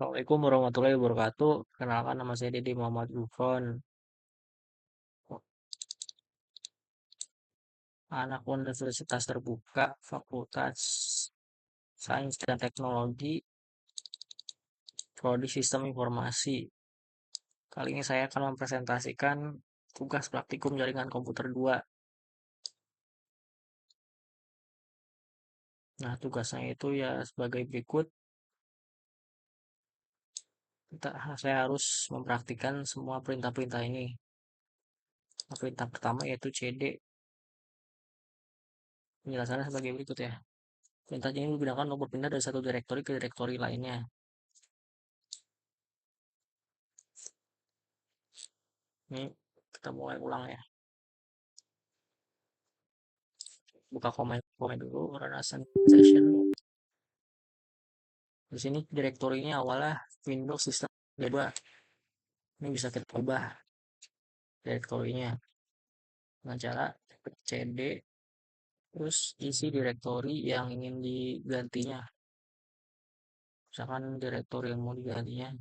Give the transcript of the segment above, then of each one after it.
Assalamualaikum warahmatullahi wabarakatuh. Kenalkan nama saya Dede Muhammad Gufron, anak Universitas Terbuka, Fakultas Sains dan Teknologi, Prodi Sistem Informasi. Kali ini saya akan mempresentasikan tugas praktikum jaringan komputer 2. Nah, tugasnya itu ya sebagai berikut. Saya harus mempraktikkan semua perintah-perintah ini. Nah, perintah pertama yaitu CD. Penjelasannya sebagai berikut ya. Perintah ini digunakan untuk berpindah dari satu direktori ke direktori lainnya. Ini kita mulai ulang ya. Buka komen dulu, run as an session. Di sini direktorinya awalnya Windows System 2. Ini bisa kita ubah direktorinya dengan cara cd, terus isi direktori yang ingin digantinya. Misalkan direktori yang mau digantinya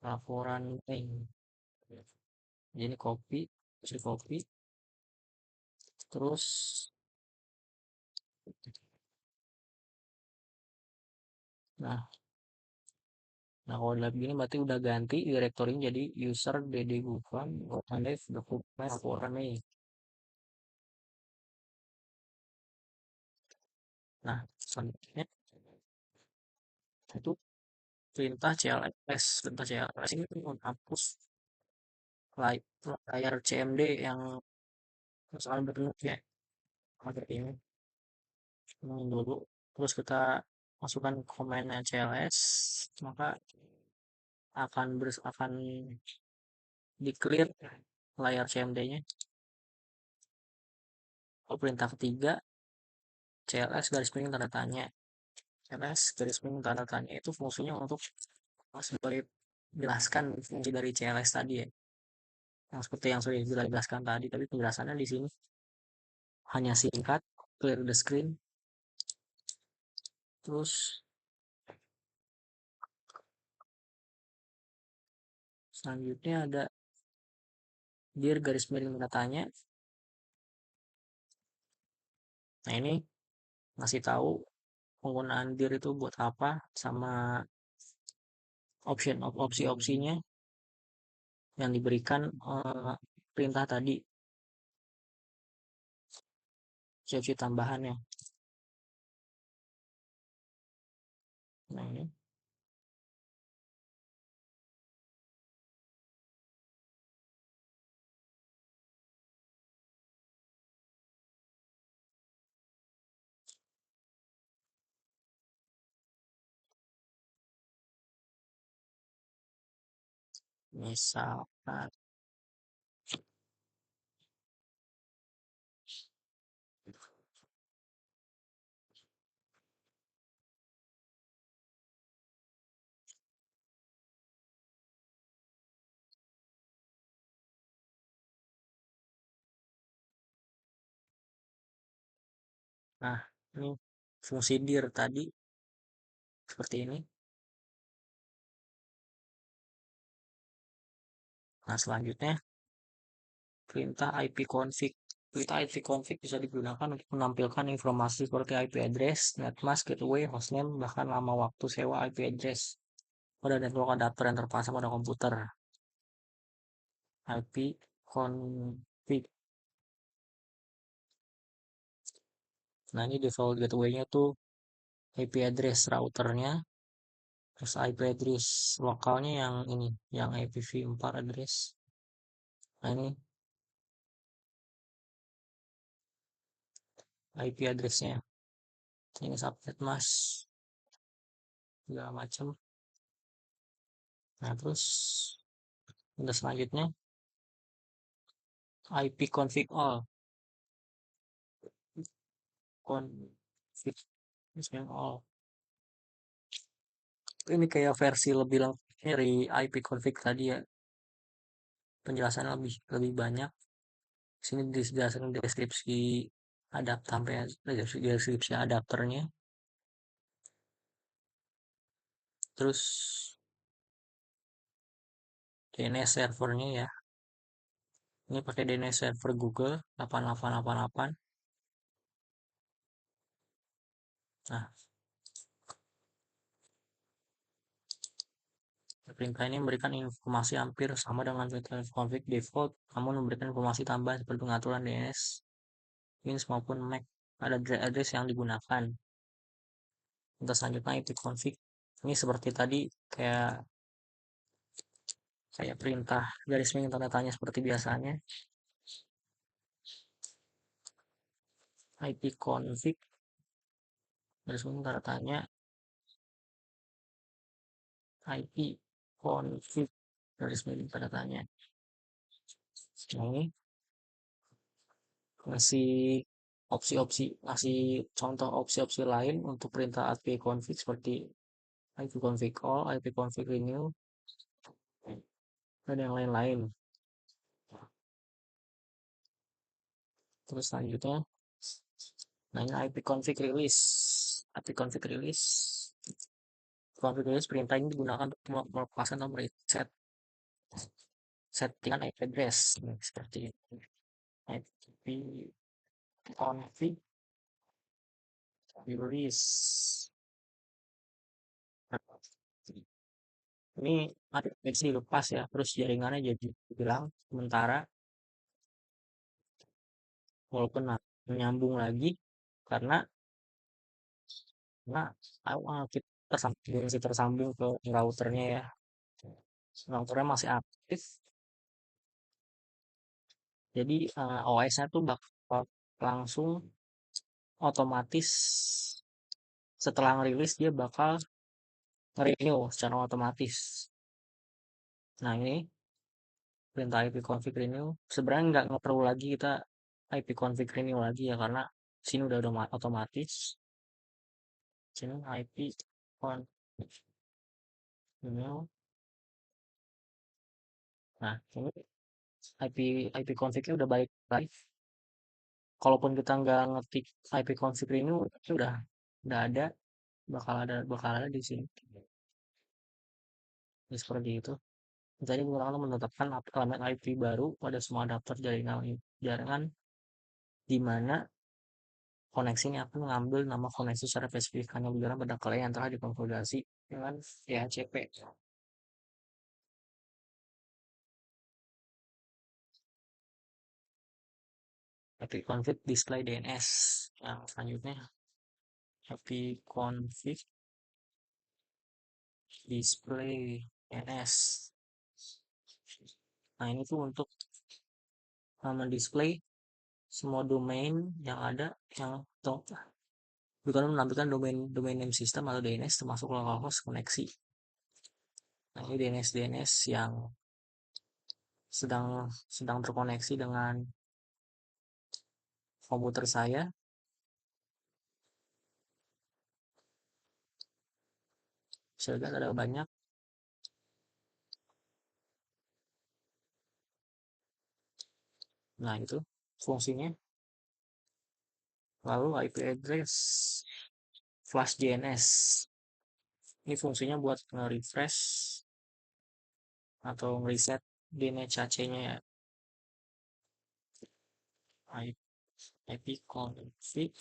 laporan link. Jadi copy, isi copy, terus nah nah kalau udah begini berarti udah ganti direktorinya jadi user Dede Gufron dokumen laporan nih. Nah, selanjutnya itu perintah CLS. Perintah CLS ini menghapus layar CMD yang soal berbentuk ya. Pakai ini dulu. Terus kita masukkan komennya CLS, maka akan di clear layar CMD-nya. Perintah ketiga CLS garis miring tanda tanya. CLS garis miring tanda tanya itu fungsinya untuk sebagai jelaskan fungsi dari CLS tadi ya. Yang seperti yang sudah dijelaskan tadi, tapi penjelasannya di sini hanya singkat, clear the screen, terus selanjutnya ada dir garis miring tanda tanya. Nah ini ngasih tahu penggunaan dir itu buat apa sama opsi-opsinya yang diberikan perintah tadi, opsi tambahannya. Nah ini misalkan, nah ini fungsi dir tadi seperti ini. Nah selanjutnya perintah ipconfig. Perintah ipconfig bisa digunakan untuk menampilkan informasi seperti IP address, netmask, gateway, hostname, bahkan lama waktu sewa IP address pada network adapter yang terpasang pada komputer. ipconfig. Nah ini default gateway-nya tuh IP address routernya, terus IP address lokalnya yang ini, yang IPv4 address. Nah ini IP addressnya. Ini subnet mas, segala macam. Nah terus udah selanjutnya ipconfig all. Config all. Ini kayak versi lebih lengkap dari ipconfig tadi ya. Penjelasan lebih lebih banyak. Sini dijelasin deskripsi adapternya, deskripsi adapternya. Terus DNS servernya ya, ini pakai DNS server Google 8888. Nah, perintah ini memberikan informasi hampir sama dengan perintah config default, namun memberikan informasi tambahan seperti pengaturan DNS, Windows maupun Mac pada address yang digunakan. Untuk selanjutnya itu config. Ini seperti tadi kayak kayak perintah garis miring tanda tanya seperti biasanya. IP config garis miring tanda tanya IP config garis miring tanda tanya. Nah, ini ngasih opsi-opsi, ngasih contoh opsi-opsi lain untuk perintah IP config seperti IP config all, IP config renew, dan yang lain-lain. Terus selanjutnya, nah ini IP config release. IP config release. Config release perintah ini digunakan untuk melepaskan atau mereset settingan IP address. Nah, seperti ini. IP config release. Ini IP address dilepas ya, terus jaringannya jadi hilang sementara, walaupun menyambung lagi karena Nah, kita masih tersambung ke routernya ya. Routernya masih aktif. Jadi OS-nya tuh bakal langsung otomatis setelah ngerilis dia bakal nge-renew secara otomatis. Nah ini perintah IP config renew. Sebenarnya nggak perlu lagi kita IP config renew lagi ya karena sini udah otomatis. Sini IP config renew. Nah ini IP config-nya udah baik lagi. Kalaupun kita nggak ngetik IP config renew itu udah ada bakal ada di sini. Ya, seperti itu. Jadi menggunakan menetapkan alamat IP baru pada semua daftar jaringan di mana koneksi ini akan mengambil nama koneksi secara spesifik hanya berjalan pada klien yang telah dikonfigurasi dengan DHCP. IP config display DNS. Yang selanjutnya IP config display DNS. Nah ini tuh untuk mendisplay semua domain yang ada yang bukan menampilkan domain name system atau DNS termasuk localhost koneksi. Nah, ini DNS yang sedang terkoneksi dengan komputer saya. Bisa lihat ada banyak. Nah, itu fungsinya. Lalu IP address flash DNS. Ini fungsinya buat nge-refresh atau reset DNS cache-nya ya. IP config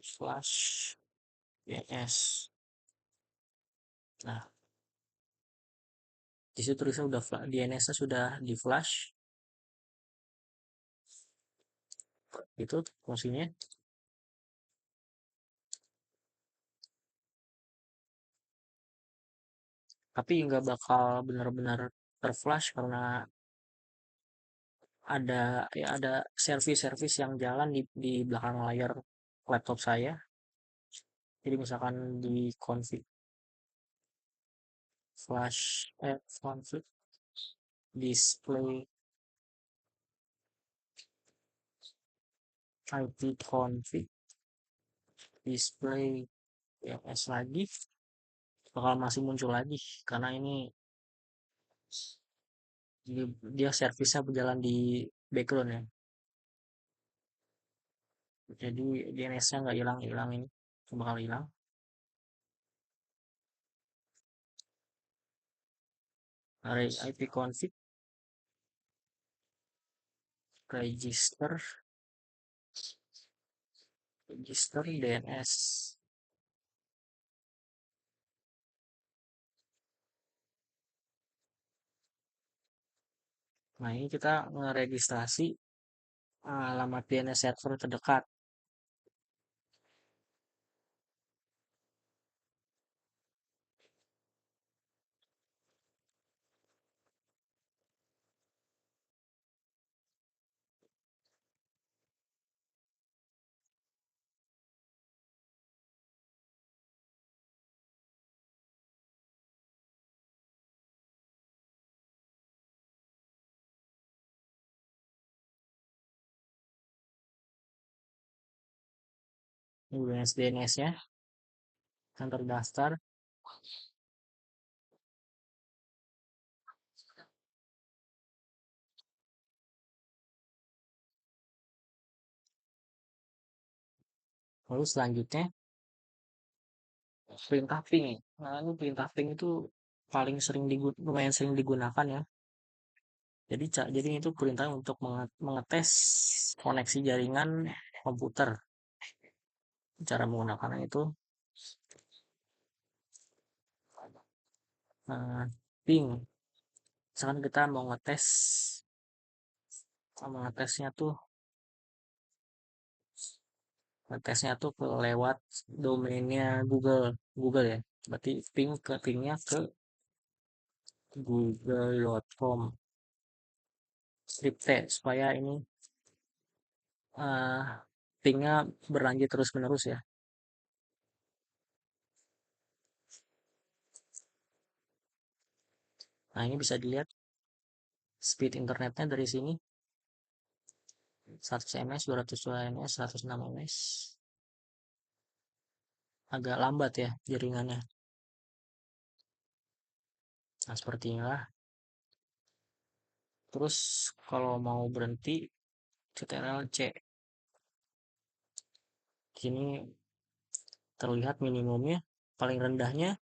flash DNS. Nah, di situ tulisnya udah DNS-nya sudah di flash. Itu fungsinya. Tapi nggak bakal benar-benar terflash karena ada servis-servis yang jalan di belakang layar laptop saya. Jadi misalkan di config config display IP config display DNS lagi bakal masih muncul lagi karena ini dia servisnya berjalan di background ya. Jadi DNS-nya nggak hilang ini bakal hilang. array ipconfig register DNS. Nah, ini kita ngeregistrasi alamat DNS server terdekat. Ini DNS-nya yang terdaftar. Lalu selanjutnya perintah ping. Nah, ini perintah ping itu lumayan sering digunakan ya. Jadi itu perintah untuk mengetes koneksi jaringan komputer. Cara menggunakannya itu eh, ping. Misalkan kita mau ngetesnya tuh lewat domainnya Google ya. Berarti pingnya ke google.com script supaya ini uh, pingnya berlanjut terus menerus ya. Nah, ini bisa dilihat speed internetnya dari sini 100 ms, 202 ms, 106 ms. Agak lambat ya jaringannya. Nah, seperti inilah. Terus kalau mau berhenti CTRL-C. Sini terlihat minimumnya, paling rendahnya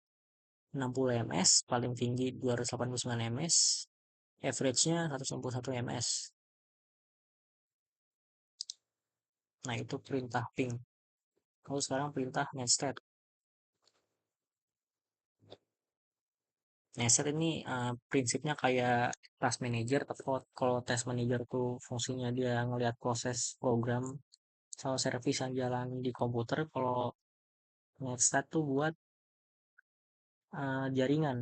60 ms, paling tinggi 289 ms, average-nya 161 ms. Nah, itu perintah ping. Lalu sekarang perintah netstat. Netstat ini prinsipnya kayak task manager, tapi kalau task manager tuh fungsinya dia ngelihat proses program atau service yang jalan di komputer. Kalau netstat tuh buat jaringan.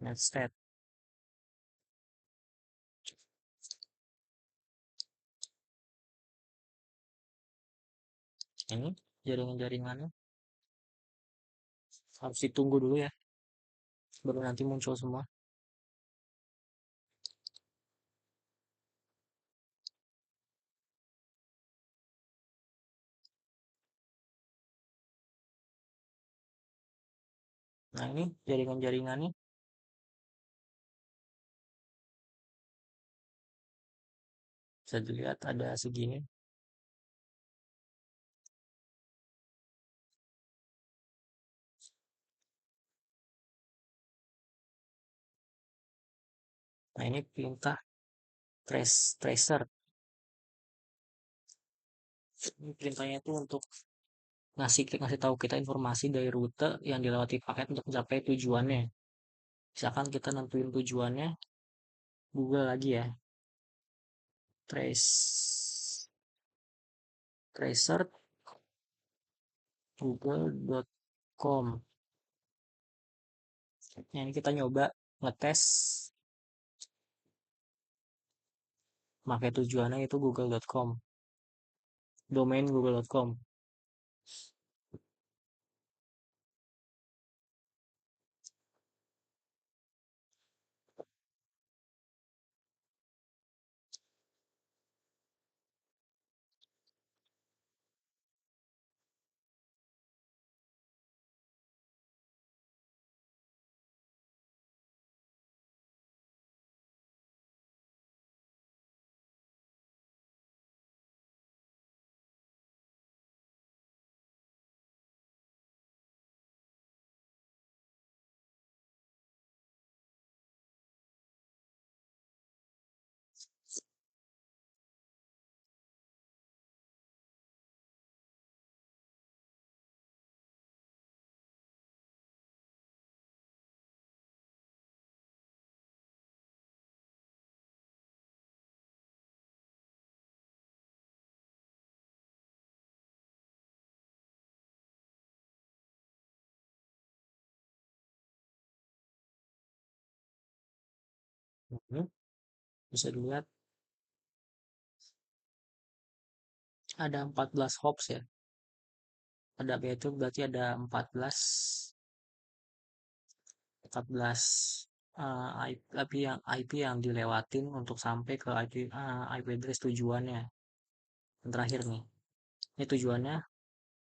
Netstat. Ini jaringan-jaringannya harus ditunggu dulu ya, baru nanti muncul semua. Nah, ini jaringan-jaringannya bisa dilihat ada segini. Nah, ini perintah tracer. Ini perintahnya itu untuk ngasih tahu kita informasi dari rute yang dilewati paket untuk mencapai tujuannya. Misalkan kita nentuin tujuannya Google lagi ya. Trace tracer google.com. Nah, ini kita nyoba ngetes pakai tujuannya itu google.com. Domain google.com. Hmm, bisa dilihat ada 14 hops ya. Ada itu berarti ada 14 IP yang dilewatin untuk sampai ke IP address tujuannya. Yang terakhir nih. Ini tujuannya,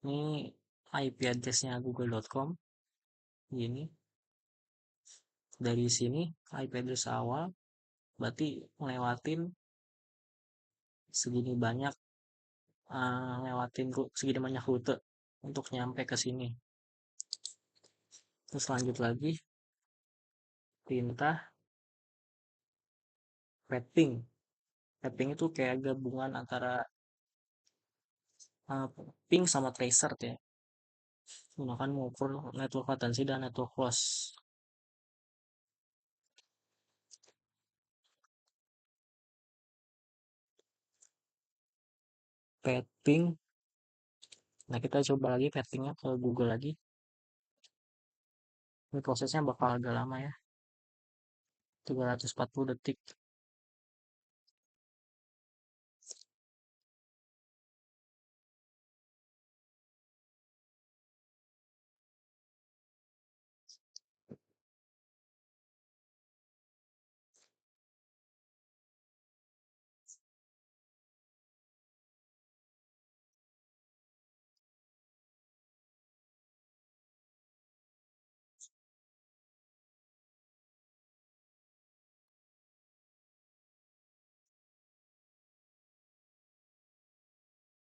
ini IP addressnya google.com. Ini dari sini IP address awal berarti ngelewatin segini banyak segini banyak rute untuk nyampe ke sini. Terus lanjut lagi perintah pathing. Pathing itu kayak gabungan antara uh, ping sama tracer ya. Gunakan mengukur network latency dan network loss. Pathing. Nah, kita coba lagi pathingnya ke Google lagi. Ini prosesnya bakal agak lama ya. 340 detik.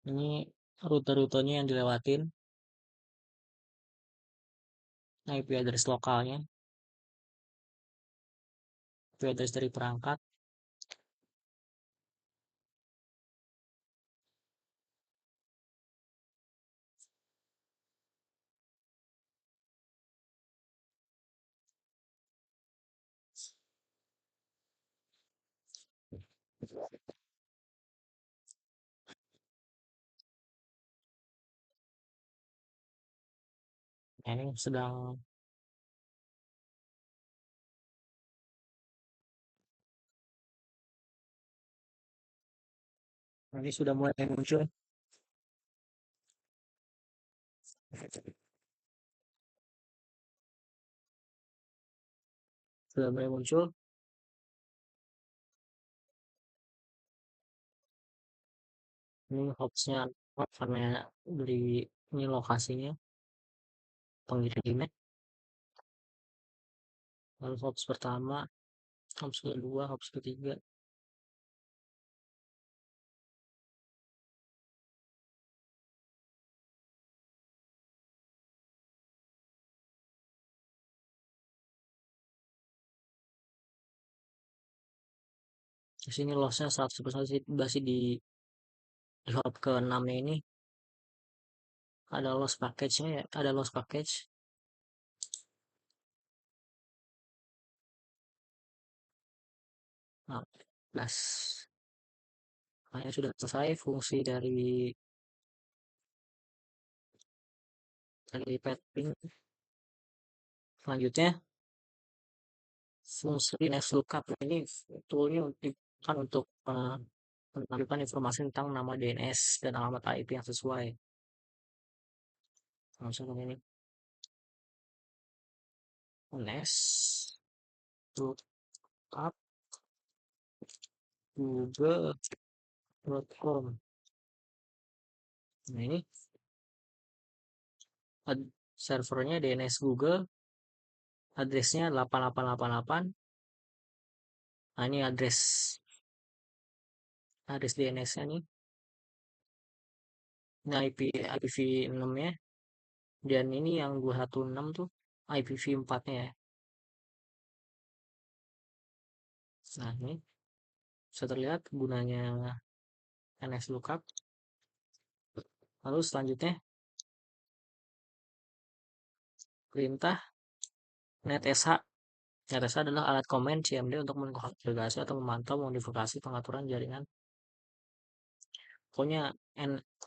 Ini rute-rutenya yang dilewatin. IP address lokalnya. IP address dari perangkat. Nah, ini sedang ini sudah mulai muncul. Sudah mulai muncul. Ini hopsnya karena dari ini lokasinya pengirimnya. Lalu hops pertama, hops kedua, hops ketiga. Di sini lossnya 100% sih, masih di hop ke 6 ini ada loss package-nya ya, ada loss package. Nah, plus kayaknya sudah selesai fungsi dari pathing. Selanjutnya fungsi next lookup ini toolnya kan untuk menambahkan informasi tentang nama DNS dan alamat IP yang sesuai. Langsung ini next lookup google.com. Nah, ini servernya DNS Google, addressnya 8888. Nah, ini address DNS-nya nih. Ini IPv6 nya, dan ini yang 216 tuh IPv4 nya ya. Nah, ini bisa terlihat gunanya NS lookup. Lalu selanjutnya perintah netsh. Netsh adalah alat komen CMD untuk mengkonfigurasi atau memantau modifikasi pengaturan jaringan. Pokoknya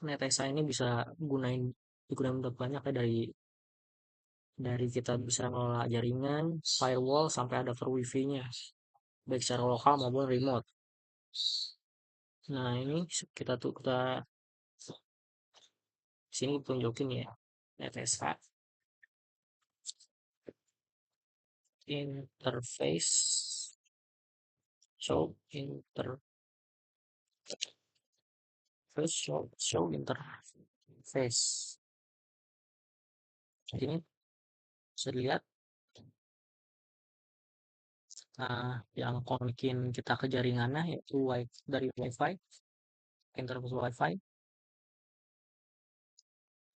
netsh ini bisa digunain untuk banyak ya, dari kita bisa mengelola jaringan, firewall, sampai adapter wifi-nya. baik secara lokal maupun remote. Nah, ini kita sini tunjukin ya. NetSH interface show interface. Jadi ini bisa dilihat yang konekin kita ke jaringannya yaitu dari WiFi, interface WiFi,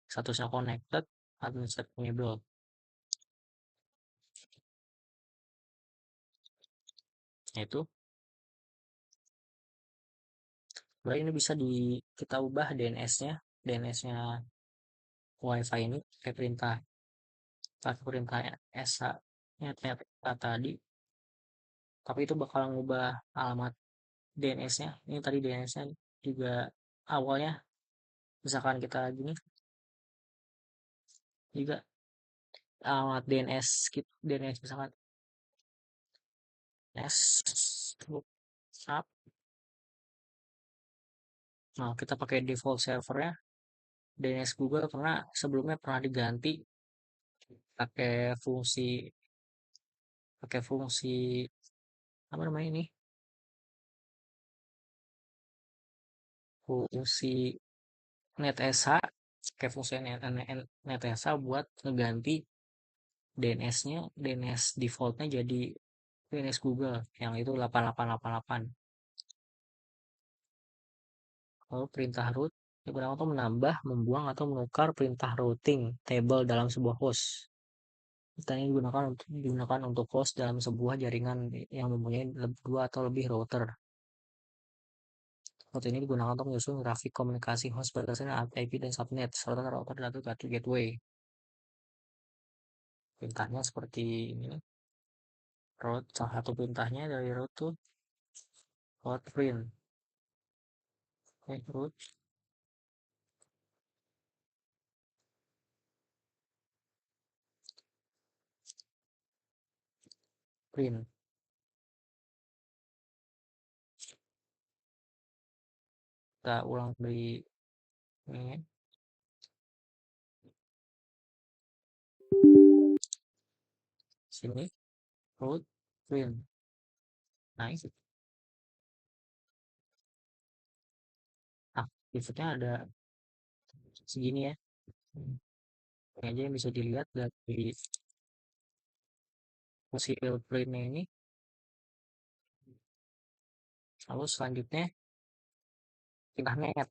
statusnya connected, administrator enable. Itu berarti ini bisa kita ubah DNS-nya WiFi ini pakai perintah SH tadi, tapi itu bakal ngubah alamat DNS-nya. Ini tadi DNS-nya juga awalnya misalkan kita gini juga alamat DNS misalkan DNS up. Nah, kita pakai default servernya DNS Google karena sebelumnya pernah diganti pakai fungsi apa namanya ini, fungsi NetSH, kayak fungsi NetSH buat ngeganti DNS defaultnya jadi DNS Google yang itu 8888. Lalu perintah root digunakan untuk menambah, membuang, atau menukar perintah routing table dalam sebuah host. Perintah ini digunakan untuk host dalam sebuah jaringan yang mempunyai 2 atau lebih router. Router ini digunakan untuk menyusun grafik komunikasi host berdasarkan IP dan subnet serta router dan gateway. Perintahnya seperti ini. Root, salah satu perintahnya dari root tuh root print. Root print. Kita ulang dari ini. Sini root print. Nice. Nah, defaultnya ada segini ya. Ini aja yang bisa dilihat dari fungsi printnya ini. Lalu selanjutnya pindah net.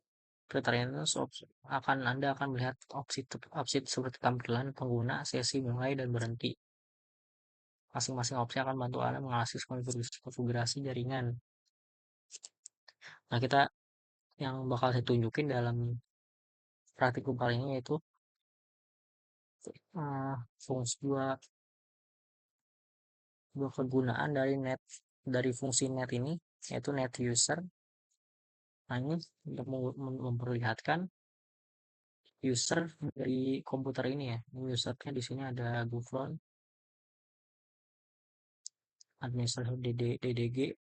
Kriteria Anda akan melihat opsi seperti tampilan pengguna, sesi mulai dan berhenti. Masing-masing opsi akan bantu Anda mengakses konfigurasi jaringan. Nah, kita yang bakal saya tunjukin dalam praktikum kali ini yaitu fungsi dua kegunaan dari fungsi net ini, yaitu net user. Nah, ini untuk memperlihatkan user dari komputer ini ya. Usernya di sini ada Gufron, administrator DDG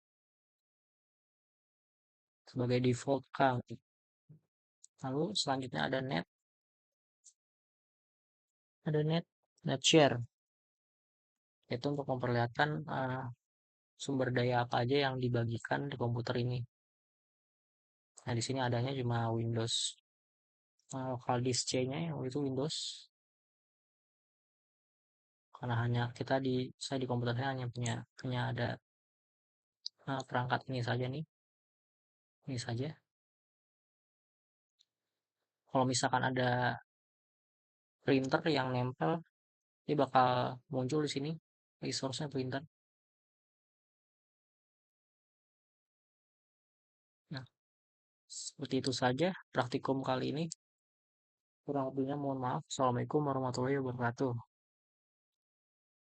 sebagai default count. Lalu selanjutnya ada net share, yaitu untuk memperlihatkan sumber daya apa aja yang dibagikan di komputer ini. Nah, di sini adanya cuma Windows local disk C-nya itu Windows, karena saya di komputer saya hanya punya ada perangkat ini saja nih, ini saja. Kalau misalkan ada printer yang nempel, ini bakal muncul di sini resource-nya printer. Nah, seperti itu saja praktikum kali ini. Kurang lebihnya mohon maaf. Assalamualaikum warahmatullahi wabarakatuh.